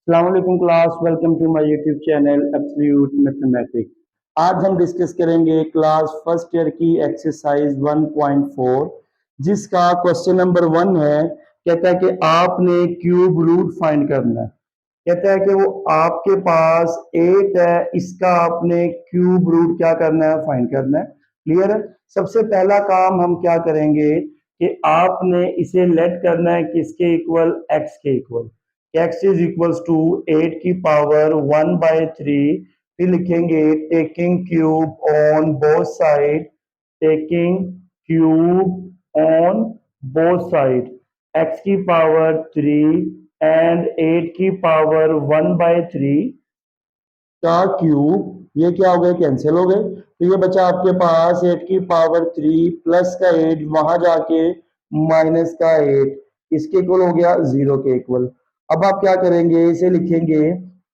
अस्सलामुअलैकुम class, welcome to my YouTube channel absolute mathematics. आज हम डिस्कस करेंगे क्लास फर्स्ट ईयर की एक्सरसाइज 1.4, जिसका क्वेश्चन नंबर 1 है। कहता है कि आपने क्यूब रूट फाइंड करना है। कहता है कि वो आपके पास 8 है, इसका आपने क्यूब रूट क्या करना है, फाइंड करना है। क्लियर है। सबसे पहला काम हम क्या करेंगे कि आपने इसे लेट करना है किसके इक्वल, एक्स के equal. x is equals to 8 की पावर 1/3। फिर लिखेंगे taking cube on both side, taking cube on both side, x की पावर 3 एंड 8 की पावर 1/3 का क्यूब। ये क्या हो गए, कैंसिल हो गए। तो ये बचा आपके पास 8 की पावर 3 प्लस का 8, वहां जाके माइनस का 8, इसके इक्वल हो गया 0 के इक्वल। अब आप क्या करेंगे, इसे लिखेंगे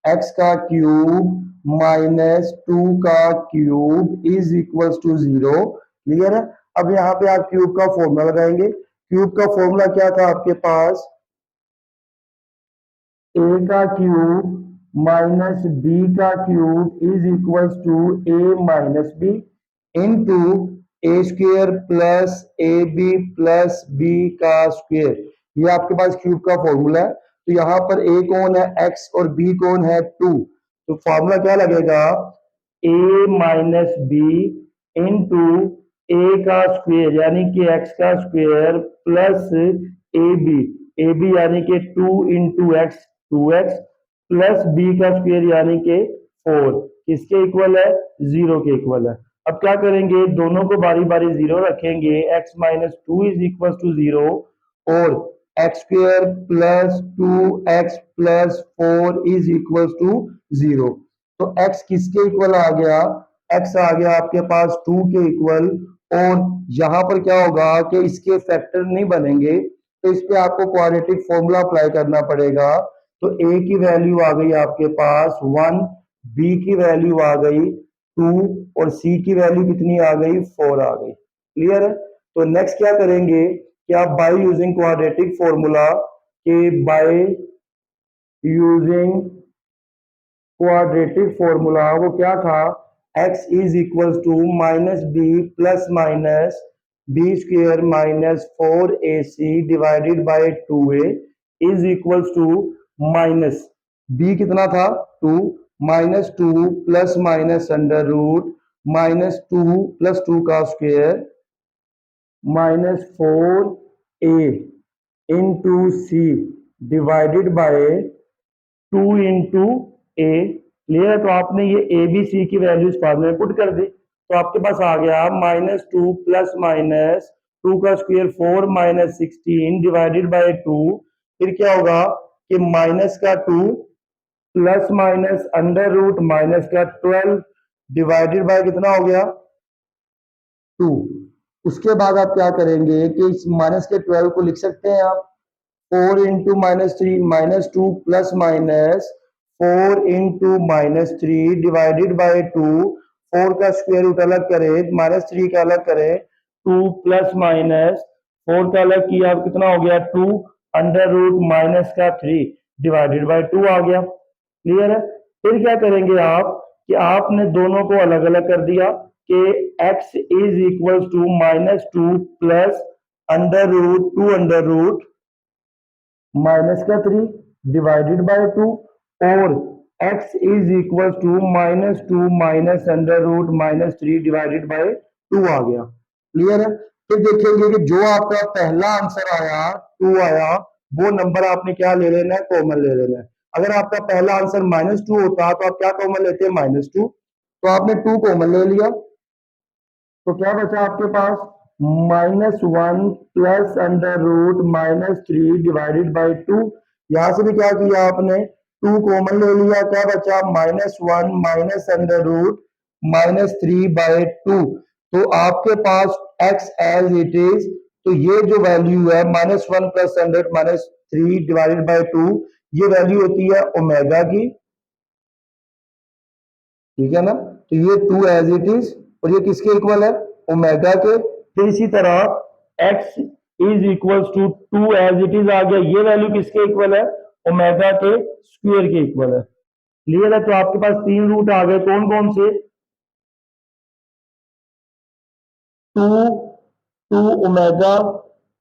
x का क्यूब माइनस 2 का cube is equal to 0। Clear है। अब यहाँ पे आप क्यूब का फॉर्मूला लगाएंगे। क्यूब का फॉर्मूला क्या था आपके पास, a का क्यूब माइनस बी का cube is equal to a minus B into A square plus A B plus B का स्क्वेयर। ये आपके पास क्यूब का फॉर्मूला है। तो यहाँ पर a कौन है, x, और b कौन है, 2। तो फॉर्मूला क्या लगेगा, a minus B into a का स्क्वेयर यानी कि x का स्क्वेयर प्लस ए बी यानी कि 2 into x, 2x, plus B का स्क्वेयर यानी कि 4, किसके इक्वल है, 0 के इक्वल है। अब क्या करेंगे, दोनों को बारी बारी 0 रखेंगे। x minus 2 is equal to 0 और x square plus 2x plus 4 is equal to 0। तो x किसके इक्वल आ गया, x आ गया आपके पास 2 के इक्वल। और यहां पर क्या होगा कि इसके फैक्टर नहीं बनेंगे, तो इस पे आपको क्वाड्रेटिक फॉर्मूला अप्लाई करना पड़ेगा। तो a की वैल्यू आ गई आपके पास 1, b की वैल्यू आ गई 2 और c की वैल्यू कितनी आ गई, 4 आ गई। क्लियर है। तो नेक्स्ट क्या करेंगे कि आप बाय यूजिंग क्वाड्रेटिक फॉर्मूला, के बाय यूजिंग क्वाड्रेटिक फॉर्मूला वो क्या था, x is equal to minus b plus minus b square minus 4ac divided by 2a is equal to minus b कितना था, 2, minus 2 plus minus under root minus 2 plus 2 का square minus 4a into C divided by 2 into a. Clear. तो आपने ये A B C की value इस फॉर्मूले में पुट कर दी, तो आपके पास आ गया माइनस 2 प्लस माइनस 2 का स्क्वायर 4 माइनस 16 डिवाइडेड बाय 2। फिर क्या होगा कि माइनस का 2 plus minus under root minus का 12 डिवाइडेड बाय कितना हो गया, 2। उसके बाद आप क्या करेंगे कि इस माइनस के 12 को लिख सकते हैं आप 4 into minus 3 minus 2 plus minus 4 into minus 3 divided by 2। 4 का स्क्वायर रूट अलग करें, माइनस 3 का अलग करें, 2 प्लस माइनस 4 का अलग किया, कितना हो गया 2 अंडर रूट माइनस का 3 डिवाइडेड बाय 2 आ गया। क्लियर है। फिर क्या करेंगे आप कि आपने दोनों को अलग अलग कर दिया कि x is equal to minus 2 plus under root 2 under root minus का 3 डिवाइडेड बाय 2 और x is equal to minus 2 minus under root minus 3 divided by 2 आ गया। क्लियर है। फिर देखेंगे कि जो आपका पहला आंसर आया 2 आया, वो नंबर आपने क्या ले लेना है, कॉमन ले लेना है। अगर आपका पहला आंसर -2 होता तो आप क्या कॉमन लेते हैं, -2। तो आपने 2 कॉमन ले लिया, तो क्या बचा आपके पास, -1 plus under root -3 divided by 2। यहां से भी क्या किया आपने, 2 कॉमन ले लिया, क्या बचा -1 माइनस अंडर रूट -3/2। तो आपके पास x एज इट इज। तो ये जो वैल्यू है -1 प्लस अंडर -3 डिवाइडेड बाय 2, ये वैल्यू होती है ओमेगा की। ठीक है ना। तो ये 2 एज इट इज और ये किसके इक्वल है, ओमेगा के। फिर इसी तरह x is equal to 2 as it is आ गया, ये वैल्यू किसके इक्वल है, ओमेगा के स्क्वायर के इक्वल है। क्लियर है? तो आपके पास तीन रूट आ गए, कौन कौन से? Two two omega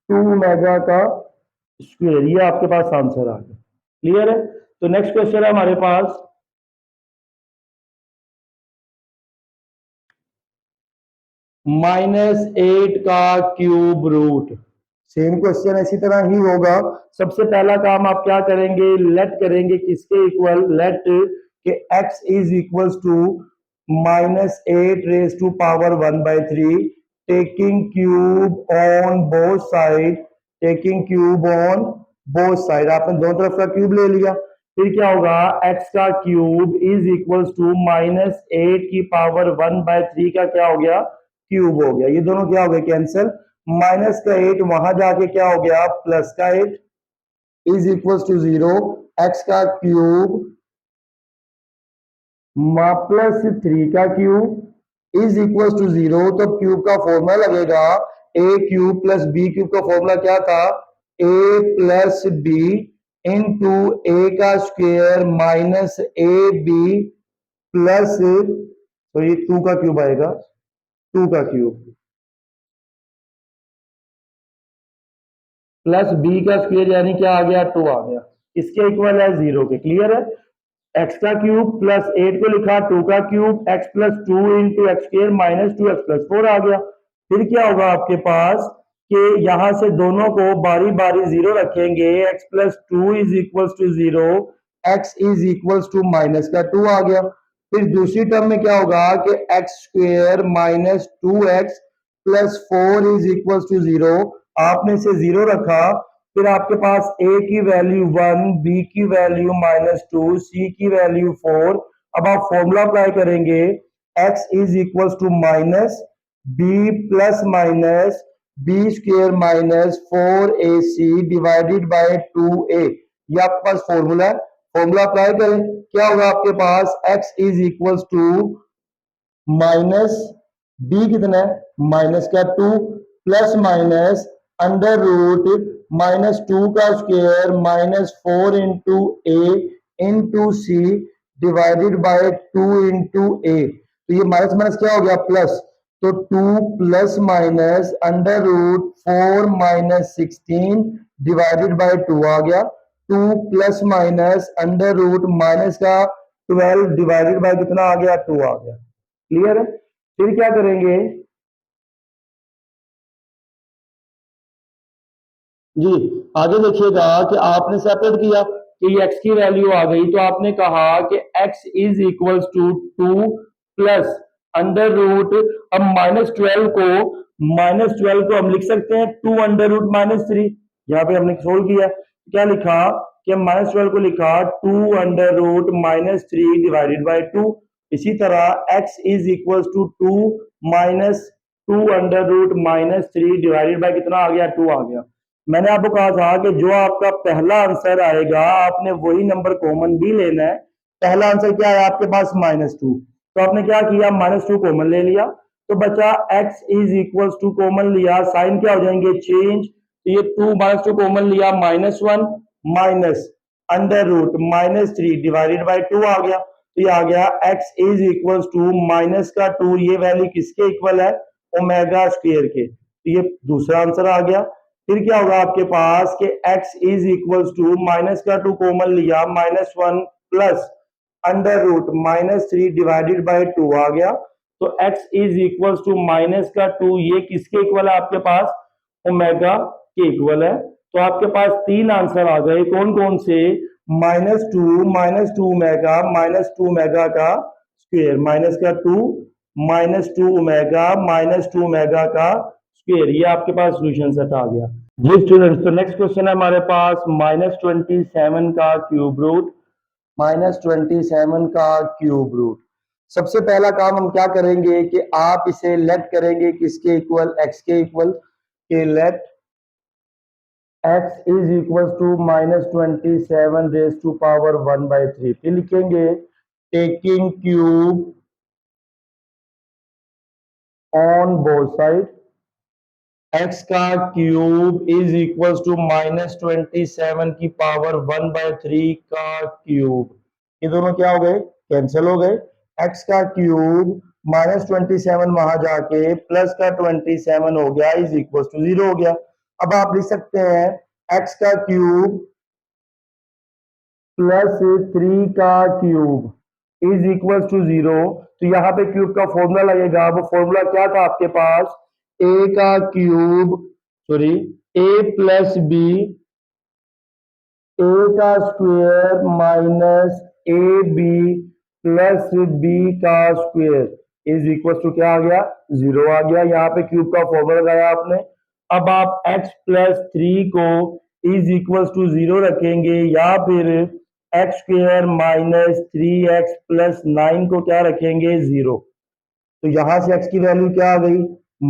two omega का स्क्वायर, ये आपके पास आंसर आ गया। क्लियर है? तो नेक्स्ट क्वेश्चन है हमारे पास -8 का क्यूब रूट। सेम क्वेश्चन इसी तरह ही होगा। सबसे पहला काम आप क्या करेंगे, लेट करेंगे किसके इक्वल, लेट के x is equal to -8 raise to power 1/3 taking cube on both side, taking cube on both side. आपने दोनों तरफ का क्यूब ले लिया, फिर क्या होगा, x का क्यूब इज इक्वल टू -8 की पावर 1/3 का क्या हो गया, क्यूब हो गया। ये दोनों क्या हो गए, कैंसिल। माइनस का 8 वहां जाके क्या हो गया, प्लस का 8 इज इक्वल टू 0। एक्स का क्यूब प्लस 3 का क्यूब इज इक्वल टू 0। तो क्यूब का फॉर्मूला लगेगा a cube plus b cube का फॉर्मूला क्या था, a plus b into a का square minus a B plus, तो ये 2 का क्यूब आएगा, 2 का क्यूब प्लस बी का स्क्वायर यानी क्या आ गया, 2 आ गया। इसके इक्वल है 0 के। क्लियर है? एक्स का क्यूब प्लस 8 को लिखा 2 का cube, x plus 2 into x square minus 2 x plus 4 आ गया। फिर क्या होगा आपके पास कि यहां से दोनों को बारी बारी 0 रखेंगे, x plus 2 is equal to 0, x is equal to minus का 2 आ गया। फिर दूसरी टर्म में क्या होगा कि x square minus 2x plus 4 is equal to 0। आपने इसे 0 रखा, फिर आपके पास a की वैल्यू 1, b की वैल्यू -2, c की वैल्यू 4। अब आप फॉर्मूला अप्लाई करेंगे, x is equal to minus b plus minus b square minus 4ac divided by 2a। ये आपके पास फॉर्मूला है, फॉर्मूला अप्लाई करें, क्या होगा आपके पास, x is equal to minus B कितना है, माइनस का 2 प्लस माइनस अंडर रूट -2 का square -4 into A into C divided by 2 into A. तो ये माइनस माइनस क्या हो गया, प्लस। तो 2 plus minus under root 4 minus 16 divided by 2 आ गया। 2 plus minus under root minus का 12 डिवाइडेड बाय कितना आ गया, 2 आ गया। क्लियर है? फिर क्या करेंगे जी, आगे देखिएगा कि आपने सेपरेट किया कि ये x की वैल्यू आ गई, तो आपने कहा कि x is equal to 2 plus under root, अब -12 को हम लिख सकते हैं 2 अंडर रूट -3। यहाँ पे हमने सोल्व किया, क्या लिखा कि -12 को लिखा 2 अंडर रूट -3 डिवाइडेड बाय 2। इसी तरह x is equal to 2 minus 2 under root -3 divided by कितना आ गया, 2 आ गया। मैंने आपको कहा था कि जो आपका पहला आंसर आएगा आपने वही नंबर कॉमन भी लेना है। पहला आंसर क्या है आपके पास, -2, तो आपने क्या किया, -2 कॉमन ले लिया, तो बचा x is equal to, common लिया, साइन क्या हो जाएंगे, चेंज। तो ये 2 -2 कॉमन लिया, -1 minus under root -3 divided by 2 आ गया। तो ये आ गया x is equal to minus का 2, ये वैल्यू किसके इक्वल है, ओमेगा स्क्वायर के। तो ये दूसरा आंसर आ गया। फिर क्या होगा आपके पास कि x is equal to minus का 2 कॉमन लिया, -1 plus under root -3 divided by 2 आ गया। तो x is equal to minus का 2, ये किसके इक्वल है आपके पास, ओमेगा के इक्वल है। तो आपके पास तीन आंसर आ गए, कौन कौन से, -2 ओमेगा -2 ओमेगा का स्क्वायर, माइनस का 2 -2 ओमेगा -2 ओमेगा का स्क्वायर, ये आपके पास सोल्यूशन सेट आ गया। जी स्टूडेंट्स, तो नेक्स्ट क्वेश्चन है हमारे पास -27 का क्यूब रूट। -27 का क्यूब रूट, सबसे पहला काम हम क्या करेंगे कि आप इसे लेट करेंगे किसके इक्वल, x के इक्वल, के let x is equal to -27 raise to power 1/3। फिर लिखेंगे taking cube on both side, x का क्यूब इज इक्वल टू -27 की पावर 1/3 का क्यूब। ये दोनों क्या हो गए, कैंसिल हो गए। एक्स का क्यूब -27 वहां जाके प्लस का 27 हो गया इज इक्वल टू 0 हो गया। अब आप लिख सकते हैं एक्स का क्यूब प्लस 3 का क्यूब इज इक्वल टू 0। तो यहाँ पे क्यूब का फॉर्मूला लगेगा। वो फॉर्मूला क्या था आपके पास, ए का cube, sorry, a plus b, a का square minus a B plus B का स्क्वायर इज इक्वल टू क्या आ गया, 0 आ गया। यहाँ पे क्यूब का फॉर्मूला लगाया आपने। अब आप x प्लस 3 को इज इक्वल टू 0 रखेंगे या फिर x square minus 3x plus 9 को क्या रखेंगे, 0। तो यहां से x की वैल्यू क्या आ गई,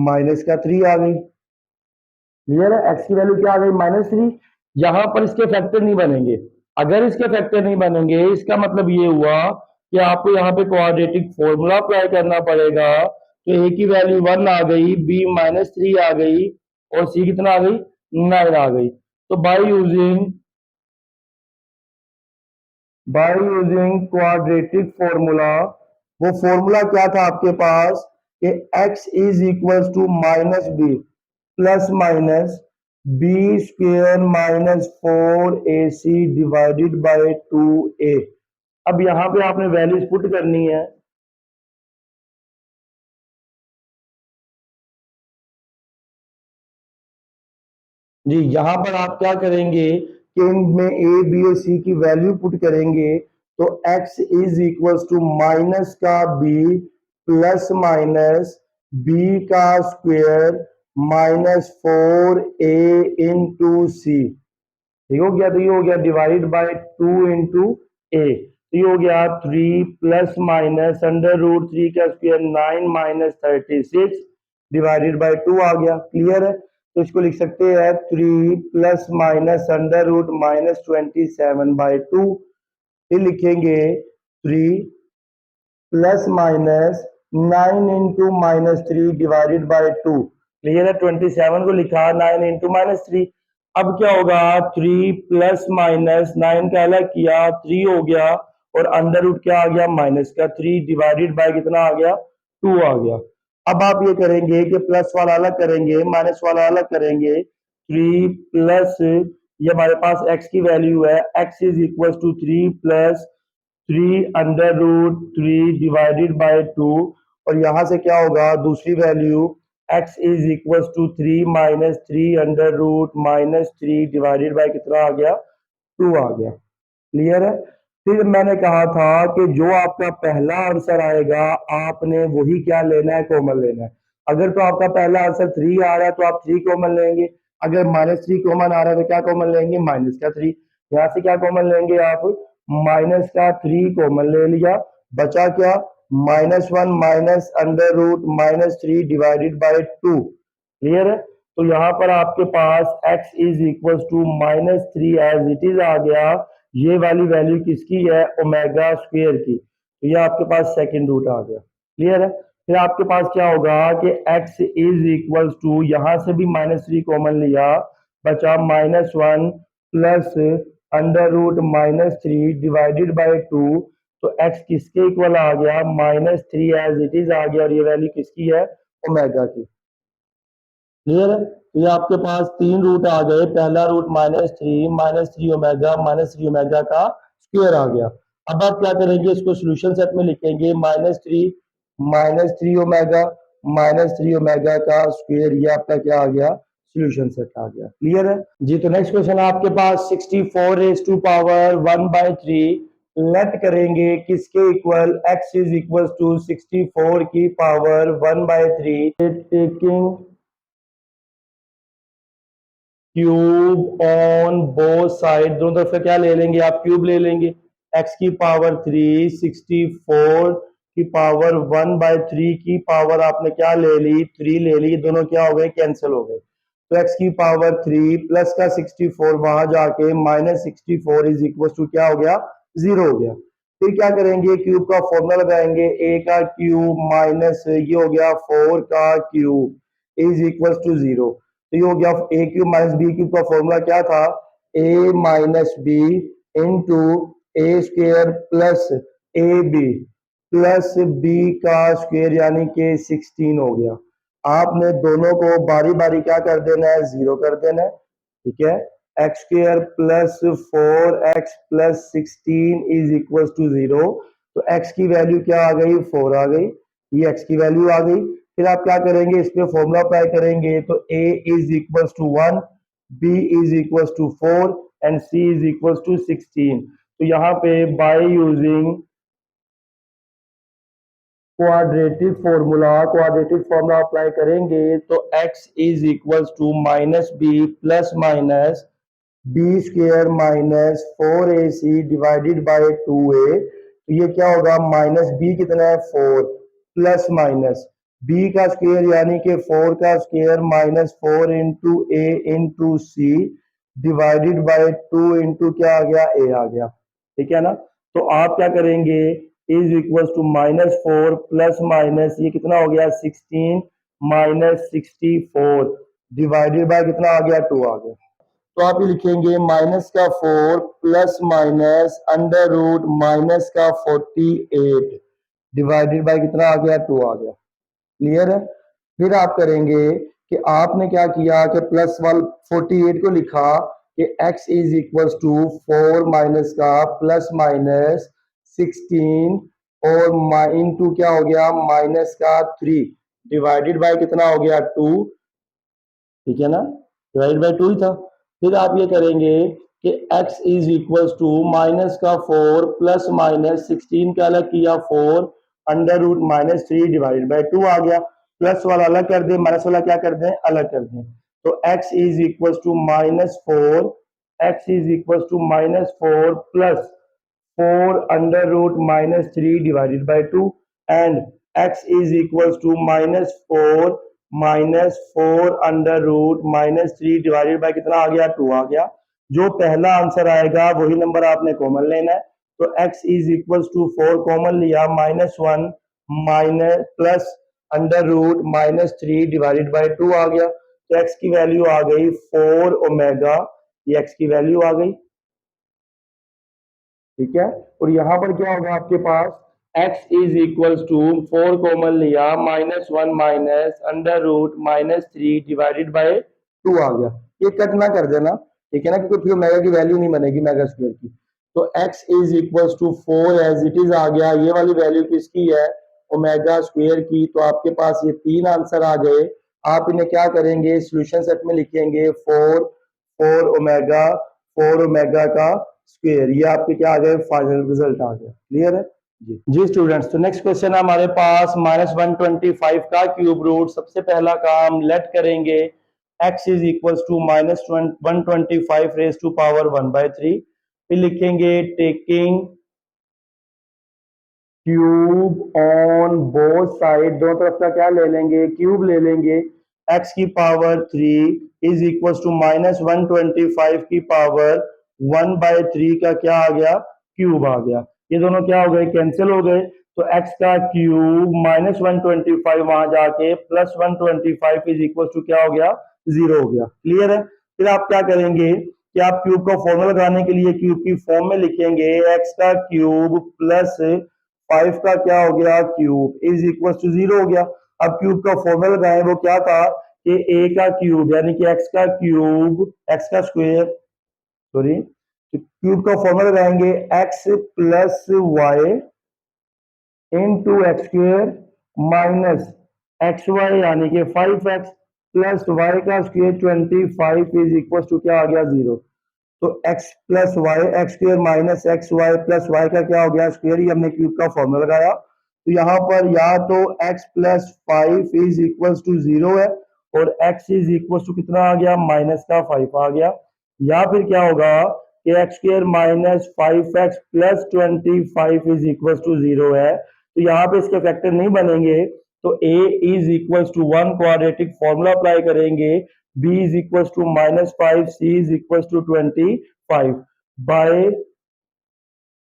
माइनस का 3 आ गई। क्लियर है, x की वैल्यू क्या आ गई, -3। यहां पर इसके फैक्टर नहीं बनेंगे। अगर इसके फैक्टर नहीं बनेंगे इसका मतलब ये हुआ कि आपको यहाँ पे क्वाड्रेटिक फॉर्मूला अप्लाई करना पड़ेगा। तो a की वैल्यू 1 आ गई, b -3 आ गई और c कितना आ गई, 9 आ गई। तो बाय यूजिंग क्वाड्रेटिक फॉर्मूला, वो फॉर्मूला क्या था आपके पास कि x is equal to -b plus minus b square minus 4ac divided by 2a। अब यहां पे आपने वैल्यूज पुट करनी है। जी, यहाँ पर आप क्या करेंगे कि इनमें ए बी और सी की वैल्यू पुट करेंगे। तो x is equal to minus का b प्लस माइनस b का स्क्वायर -4a इंटू सी। ठीक हो गया। तो ये हो गया डिवाइड बाय 2 इंटू ए। तो ये हो गया 3 प्लस माइनस √3 का स्क्वायर 9 माइनस 36 डिवाइडेड बाय 2 आ गया। क्लियर है। तो इसको लिख सकते हैं 3 प्लस माइनस √-27/2। फिर लिखेंगे 3 plus minus 9 × divided by 2। Clear है, 27 को लिखा 9 × -3। अब क्या होगा, 3 प्लस माइनस 9 का अलग किया 3 हो गया और अंडर रूट क्या आ गया, माइनस का 3 डिवाइडेड बाय कितना आ गया, 2 आ गया। अब आप ये करेंगे कि प्लस वाला अलग करेंगे माइनस वाला अलग करेंगे। 3 प्लस, ये हमारे पास x की वैल्यू है, x is equal to 3 plus 3 √3 divided by 2। और यहां से क्या होगा, दूसरी value x is equal to 3 minus 3 √-3 divided by कितना आ गया, 2 आ गया। क्लियर है। फिर मैंने कहा था कि जो आपका पहला आंसर आएगा आपने वही क्या लेना है, कॉमन लेना है। अगर तो आपका पहला आंसर 3 आ रहा है तो आप 3 कॉमन लेंगे। अगर -3 कॉमन आ रहा है तो क्या कॉमन लेंगे, माइनस का 3। यहाँ से क्या कॉमन लेंगे आप, माइनस का 3 कॉमन ले लिया। बचा क्या, -1 माइनस √-3 डिवाइडेड बाय 2। क्लियर है। तो यहाँ पर आपके पास x is equal to -3 as it is आ गया। ये वाली वैल्यू किसकी है, ओमेगा स्क्वायर की। तो ये आपके पास सेकंड रूट आ गया। क्लियर है। फिर आपके पास क्या होगा कि x इज इक्वल टू, यहां से भी -3 कॉमन लिया, बचा -1 प्लस √-3 डिवाइडेड बाय 2। तो x किसके इक्वल आ गया, -3 एज इट इज आ गया और ये वैल्यू किसकी है, ओमेगा की। क्लियर है। तो ये आपके पास 3 रूट आ गए। पहला रूट -3 ओमेगा -3 ओमेगा का स्क्वायर आ गया। अब आप क्या करेंगे, इसको सोल्यूशन सेट में लिखेंगे, -3 ओमेगा -3 ओमेगा का स्क्वायर। ये आपका क्या आ गया, सोल्यूशन सेट आ गया। क्लियर है जी। तो नेक्स्ट क्वेश्चन है आपके पास 64 रेज टू पावर 1/3 लेट करेंगे किसके equal, x is equal to 64 की power 1/3 taking cube on both side. दोनों तरफ से क्या ले लेंगे आप, क्यूब ले लेंगे। x की पावर 3, 64 की पावर 1/3 की पावर आपने क्या ले ली, 3 ले ली। दोनों क्या हो गए, कैंसिल हो गए। तो x की पावर 3 प्लस का 64 वहां जाके -64 इज इक्वल टू क्या हो गया, 0 हो गया। फिर क्या करेंगे, क्यूब का फॉर्मूला लगाएंगे, a का क्यूब माइनस ये हो गया 4 का क्यूब इज इक्वल टू 0। तो ये हो गया A cube minus B cube का फॉर्मूला क्या था, A minus B into A square plus A B plus B का स्क्वेयर यानी कि 16 हो गया। आपने दोनों को बारी बारी क्या कर देना है, जीरो कर देना है, ठीक है। X square plus 4x plus 16 is equal to 0। तो x की वैल्यू क्या आ गई, 4 आ गई, ये x की वैल्यू आ गई। फिर आप क्या करेंगे, इस पे फॉर्मूला अप्लाई करेंगे, तो a is equal to 1, b is equal to 4 and c is equal to 16। तो यहाँ पे by using quadratic formula apply करेंगे तो x is equal to minus b plus minus b square minus 4ac divided by 2a। तो ये क्या होगा, minus B कितना है 4 प्लस माइनस बी का स्क्वेयर यानी कि 4 का square minus 4 into A into C divided by 2 into क्या आ गया, ए आ गया, ठीक है ना। तो आप क्या करेंगे, is equal to minus 4 plus minus ये कितना हो गया 16 माइनस 64 डिवाइडेड बाय कितना आ गया 2 आ गया। तो आप ये लिखेंगे माइनस का 4 plus minus under root minus का 48 डिवाइडेड बाय कितना आ गया 2 आ गया। क्लियर है। फिर आप करेंगे कि आपने क्या किया कि प्लस वाल 48 को लिखा कि x is equal to 4 minus का प्लस माइनस 16 और इनटू क्या हो गया माइनस का 3 डिवाइडेड बाय कितना हो गया 2, ठीक है ना, डिवाइड बाय 2 ही था। फिर आप ये करेंगे कि x is equal to minus का 4 प्लस माइनस 16 का अलग किया 4 under root minus 3 divided by 2 आ गया। प्लस वाला अलग कर दें, माइनस वाला क्या कर दें, अलग कर दें। तो x is equal to minus 4, x is equal to minus 4 plus 4 under root minus 3 divided by 2 and x is equals to minus 4 under root minus 3 divided by कितना आ गया 2 आ गया। जो पहला आंसर आएगा वही नंबर आपने कॉमन लेना है। तो x is equals to 4 common लिया, minus 1 minus plus under root minus 3 divided by 2 आ गया। तो x की वैल्यू आ गई 4 ओमेगा, ये x की वैल्यू आ गई, ठीक है। और यहां पर क्या होगा आपके पास, x is equal to 4 common लिया, minus 1 minus under root minus 3 divided by 2 आ गया। ये कट ना कर देना, ठीक है ना, क्योंकि फिर ओमेगा की वैल्यू नहीं बनेगी मेगा स्क्वायर की। तो x is equal to 4 as it is आ गया। ये वाली वैल्यू किसकी है, ओमेगा स्क्वायर की। तो आपके पास ये 3 आंसर आ गए। आप इन्हें क्या करेंगे, सोल्यूशन सेट में लिखेंगे 4 ओमेगा का स्क्वायर। ये आपके क्या आ गए, फाइनल रिजल्ट आ गया। क्लियर है जी स्टूडेंट्स। तो नेक्स्ट क्वेश्चन है हमारे पास माइनस 125 का क्यूब रूट। सबसे पहला काम लेट करेंगे x is equal to minus 125 raise to power 1/3। फिर लिखेंगे taking cube on both side, दोनों तरफ का क्या ले लेंगे, क्यूब ले लेंगे। x की power 3 is equal to minus 125 की पावर 1/3 का क्या आ गया, क्यूब आ गया। ये दोनों क्या हो गए, कैंसिल हो गए। तो x का क्यूब माइनस 125 वहां जाके प्लस 125 इज इक्वल टू क्या हो गया, 0 हो गया। क्लियर है। फिर आप क्या करेंगे कि आप क्यूब का फॉर्मूला लगाने के लिए क्यूब की फॉर्म में लिखेंगे x का क्यूब प्लस 5 का क्या हो गया, क्यूब इज इक्वल टू 0 हो गया। अब क्यूब का फॉर्मूला लगाएं, वो क्या था कि a का क्यूब यानी कि x का क्यूब, x का स्क्वायर, सॉरी, तो क्यूब का फॉर्मूला लगाएंगे x plus y into x square minus x y यानी कि 5x प्लस वाई का स्क्वेयर 25 इज इक्वल टू क्या आ गया, 0। तो x plus y x square minus x y plus y का क्या हो गया, स्क्वेयर। ही हमने क्यूब का फॉर्मूला लगाया। तो यहाँ पर या तो x plus 5 is equal to 0 है और x इज इक्वल टू कितना आ गया, माइनस का 5 आ गया। या फिर क्या होगा कि x square minus 5x plus 25 is equal to 0 है। तो यहाँ पे इसके फैक्टर नहीं बनेंगे। तो a is equal to 1 quadratic formula apply करेंगे, b is equals to minus 5, c is equals to 25 by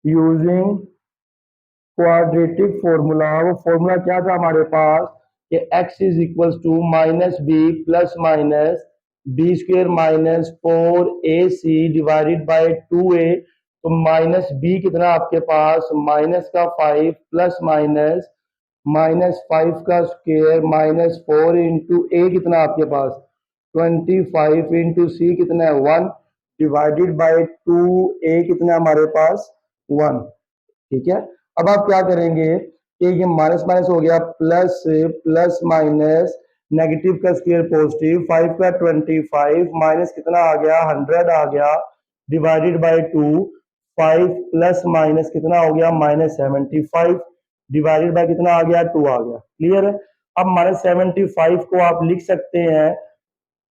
using quadratic formula. वो फॉर्मूला क्या था हमारे पास कि x is equals to minus b plus minus b square minus 4ac divided by 2a, तो minus B कितना आपके पास minus का 5 प्लस माइनस -5 का स्क्वायर -4 इंटू ए कितना आपके पास 25 इंटू सी कितना है 1 डिवाइडेड बाय 2a कितना हमारे पास 1। ठीक है, अब आप क्या करेंगे कि ये माइनस माइनस हो गया प्लस प्लस माइनस नेगेटिव का स्क्वायर पॉजिटिव 5 का 25 माइनस कितना आ गया 100 आ गया डिवाइडेड बाय 2 5 प्लस माइनस कितना हो गया -75 डिवाइडेड बाय कितना आ गया 2 आ गया। क्लियर है। अब -75 को आप लिख सकते हैं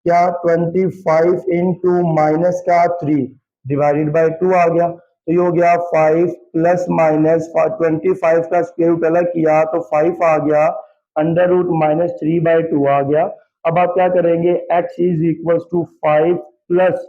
क्या 25 इंटू माइनस का 3 डिवाइडेड बाय 2 आ गया, तो ये हो गया 5 प्लस माइनस 25 का स्क्वायर रूट अलग किया तो 5 आ गया अंडर रूट -3/2 आ गया। अब आप क्या करेंगे x is equal to 5 plus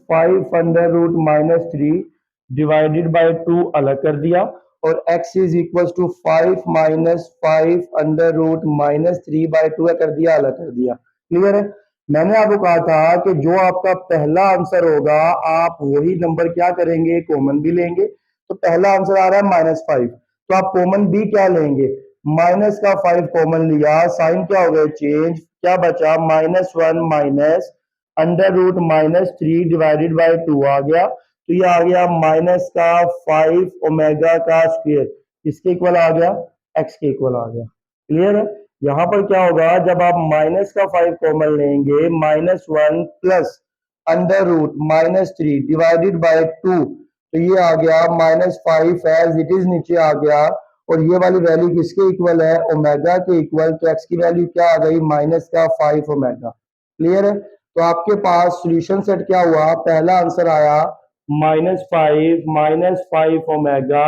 5 under root -3 divided by 2 अलग कर दिया और x is equal to 5 minus 5 under root -3/2 कर दिया अलग कर दिया। क्लियर है। मैंने आपको कहा था कि जो आपका पहला आंसर होगा आप वही नंबर क्या करेंगे कॉमन भी लेंगे। तो पहला आंसर आ रहा है -5, तो आप कॉमन भी क्या लेंगे माइनस का 5 कॉमन लिया, साइन क्या हो गया चेंज, क्या बचा -1 minus under root -3 divided by 2 आ गया, तो ये आ गया माइनस का 5 ओमेगा का स्क्वायर, इसके इक्वल आ गया x के इक्वल आ गया। क्लियर है। यहां पर क्या होगा जब आप माइनस का 5 कॉमन लेंगे -1 plus under root -3 divided by 2, तो ये आ गया -5 एज इट इज नीचे आ गया और ये वाली वैल्यू किसके इक्वल है ओमेगा के इक्वल, तो x की वैल्यू क्या आ गई माइनस का 5 ओमेगा। क्लियर है। तो आपके पास सॉल्यूशन सेट क्या हुआ, पहला आंसर आया -5 ओमेगा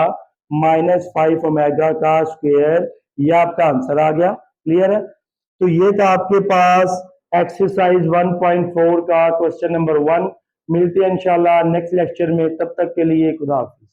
-5 ओमेगा का स्क्वायर, ये आपका आंसर आ गया। क्लियर है। तो ये था आपके पास एक्सरसाइज 1.4 का क्वेश्चन नंबर 1। मिलते हैं इंशाल्लाह नेक्स्ट लेक्चर में, तब तक के लिए खुदा हाफिज।